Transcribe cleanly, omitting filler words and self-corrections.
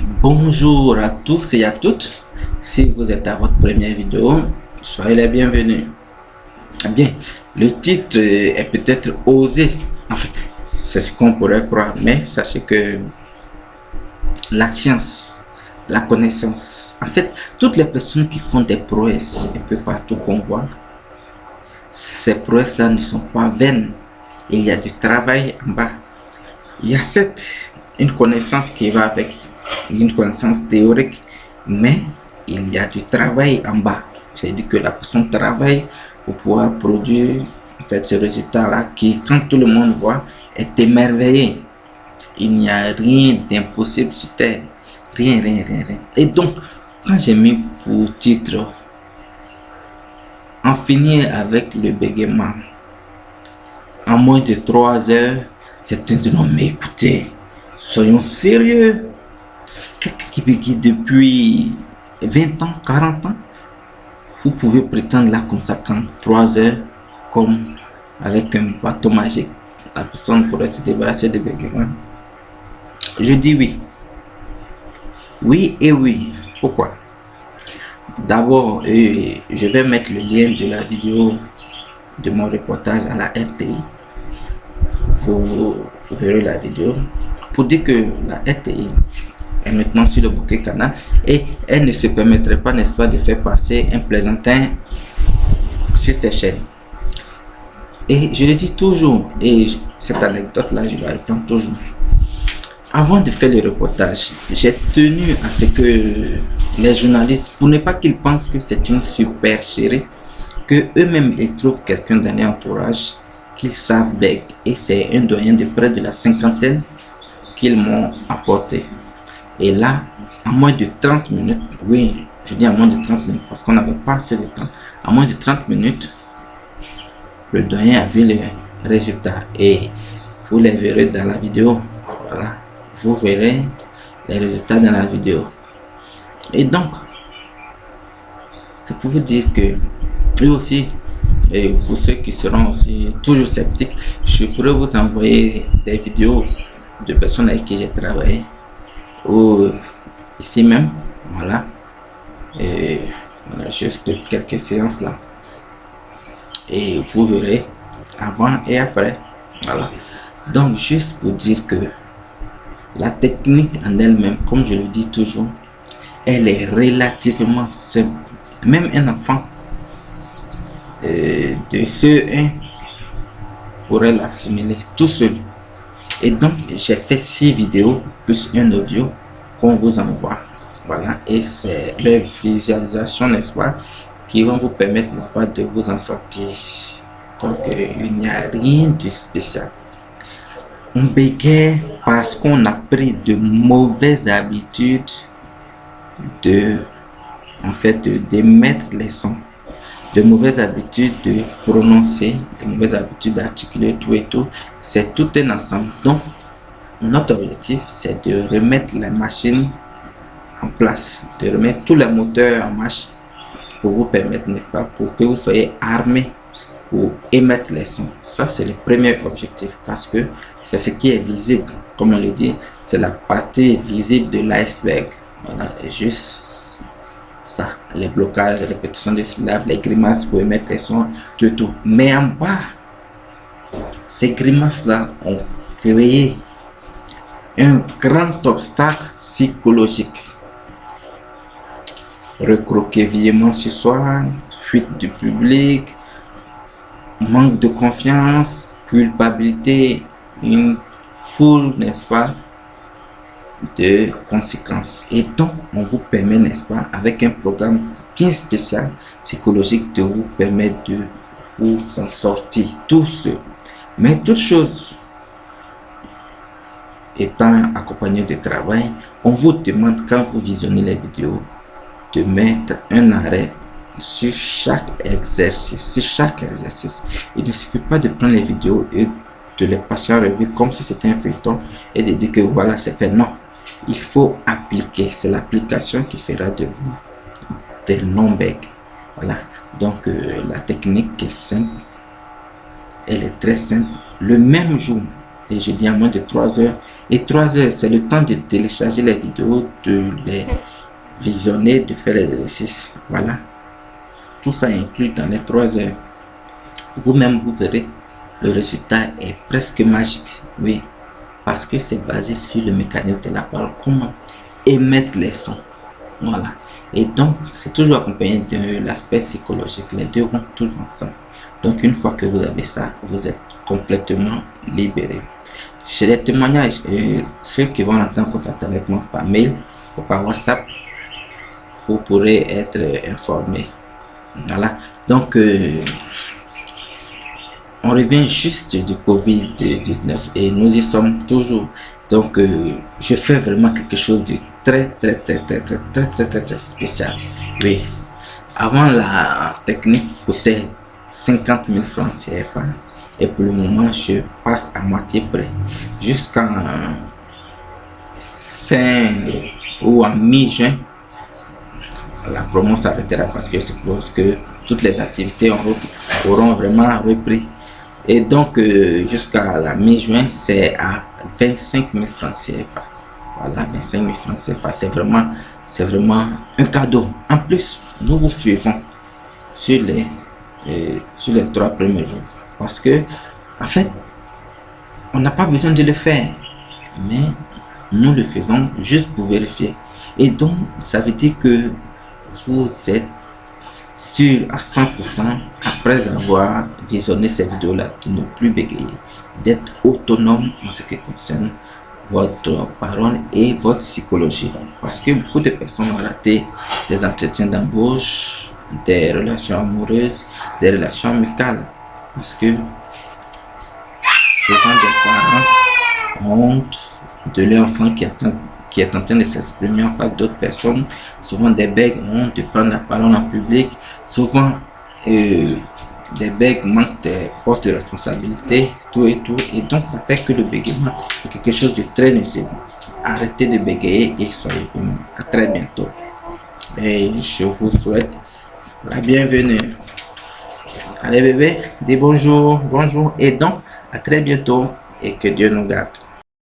Bonjour à tous et à toutes. Si vous êtes à votre première vidéo, soyez les bienvenus. Bien, le titre est peut-être osé. En fait, c'est ce qu'on pourrait croire, mais sachez que la science, la connaissance, en fait, toutes les personnes qui font des prouesses un peu partout qu'on voit, ces prouesses-là ne sont pas vaines. Il y a du travail en bas. Il y a certes une connaissance qui va avec, une connaissance théorique, mais il y a du travail en bas. C'est-à-dire que la personne travaille pour pouvoir produire en fait, ce résultat-là qui, quand tout le monde voit, est émerveillé. Il n'y a rien d'impossible sur Terre. Rien, rien, rien, rien. Et donc, quand j'ai mis pour titre « En finir avec le bégaiement » en moins de 3 heures, certains diront, mais écoutez, soyons sérieux. Quelqu'un qui bégaye depuis 20 ans, 40 ans, vous pouvez prétendre là comme ça qu'en 3 heures, comme avec un bâton magique, la personne pourrait se débarrasser de bégaiement. Je dis oui. Oui et oui. Pourquoi? D'abord, je vais mettre le lien de la vidéo de mon reportage à la RTI. Vous verrez la vidéo pour dire que la RTI est maintenant sur le bouquet canal et elle ne se permettrait pas, n'est-ce pas, de faire passer un plaisantin sur ses chaînes. Et je le dis toujours, et cette anecdote là je la reprends toujours. Avant de faire le reportage, j'ai tenu à ce que les journalistes, pour ne pas qu'ils pensent que c'est une super chérie, que eux-mêmes ils trouvent quelqu'un dans leur entourage qu'ils savent bègue, et c'est un doyen de près de la cinquantaine qu'ils m'ont apporté. Et là, en moins de 30 minutes, oui, je dis en moins de 30 minutes parce qu'on n'avait pas assez de temps, en moins de 30 minutes, le doyen a vu les résultats et vous les verrez dans la vidéo. Voilà, vous verrez les résultats dans la vidéo. Et donc, c'est pour vous dire que lui aussi, et pour ceux qui seront aussi toujours sceptiques, je pourrais vous envoyer des vidéos de personnes avec qui j'ai travaillé, ou ici même, voilà, et voilà, juste quelques séances là, et vous verrez avant et après, voilà. Donc juste pour dire que la technique en elle-même, comme je le dis toujours, elle est relativement simple. Même un enfant de CE1 pourrait l'assimiler tout seul. Et donc j'ai fait 6 vidéos plus un audio qu'on vous envoie. Voilà, et c'est leur visualisation, n'est-ce pas, qui vont vous permettre, n'est-ce pas, de vous en sortir. Donc il n'y a rien de spécial. On bégaye parce qu'on a pris de mauvaises habitudes de d'émettre les sons, de mauvaises habitudes de prononcer, de mauvaises habitudes d'articuler tout et tout. C'est tout un ensemble. Donc notre objectif, c'est de remettre la machine en place, de remettre tous les moteurs en marche pour vous permettre, n'est-ce pas, pour que vous soyez armés pour émettre les sons. Ça, c'est le premier objectif parce que c'est ce qui est visible. Comme on le dit, c'est la partie visible de l'iceberg. Voilà, juste ça, les blocages, les répétitions de syllabes, les grimaces pour émettre les sons, tout. Mais en bas, ces grimaces-là ont créé un grand obstacle psychologique. Recroquevillement ce soir, fuite du public, manque de confiance, culpabilité, une foule, n'est-ce pas, de conséquences. Et donc, on vous permet, n'est-ce pas, avec un programme bien spécial, psychologique, de vous permettre de vous en sortir tout seul. Mais toute chose étant accompagné de travail, on vous demande, quand vous visionnez les vidéos, de mettre un arrêt sur chaque exercice. Il ne suffit pas de prendre les vidéos et de les passer en revue comme si c'était un feuilleton et de dire que voilà, c'est fait. Non, il faut appliquer. C'est l'application qui fera de vous des non-bègues. Voilà, donc la technique est simple, elle est très simple. Le même jour, Et je dis à moins de 3 heures. Et 3 heures, c'est le temps de télécharger les vidéos, de les visionner, de faire les exercices. Voilà. Tout ça inclus dans les 3 heures. Vous-même, vous verrez, le résultat est presque magique. Oui. Parce que c'est basé sur le mécanisme de la parole. Comment émettre les sons. Voilà. Et donc, c'est toujours accompagné de l'aspect psychologique. Les deux vont toujours ensemble. Donc, une fois que vous avez ça, vous êtes complètement libéré. Chez les témoignages, ceux qui vont entrer en contact avec moi par mail ou par WhatsApp, vous pourrez être informés. Voilà. Donc, on revient juste du Covid-19 et nous y sommes toujours. Donc, je fais vraiment quelque chose de très spécial. Oui. Avant, la technique coûtait 50 000 francs CFA. Et pour le moment, je passe à moitié près. Jusqu'en fin ou en mi-juin, la promo s'arrêtera parce que je suppose que toutes les activités auront vraiment repris. Et donc, jusqu'à la mi-juin, c'est à 25 000 francs CFA. Voilà, 25 000 francs CFA. C'est vraiment un cadeau. En plus, nous vous suivons sur les 3 premiers jours. Parce que, en fait, on n'a pas besoin de le faire. Mais nous le faisons juste pour vérifier. Et donc, ça veut dire que vous êtes sûr à 100% après avoir visionné ces vidéos-là de ne plus bégayer, d'être autonome en ce qui concerne votre parole et votre psychologie. Parce que beaucoup de personnes ont raté des entretiens d'embauche, des relations amoureuses, des relations amicales. Parce que souvent des parents ont honte de leur enfant qui est en train de s'exprimer en face d'autres personnes. Souvent des bègues ont honte de prendre la parole en public. Souvent des bègues manquent des postes de responsabilité, tout et tout. Et donc ça fait que le bégaiement est quelque chose de très nécessaire. Arrêtez de bégayer et soyez venus. À très bientôt. Et je vous souhaite la bienvenue. Allez bébé, dis bonjour, bonjour et donc à très bientôt et que Dieu nous garde.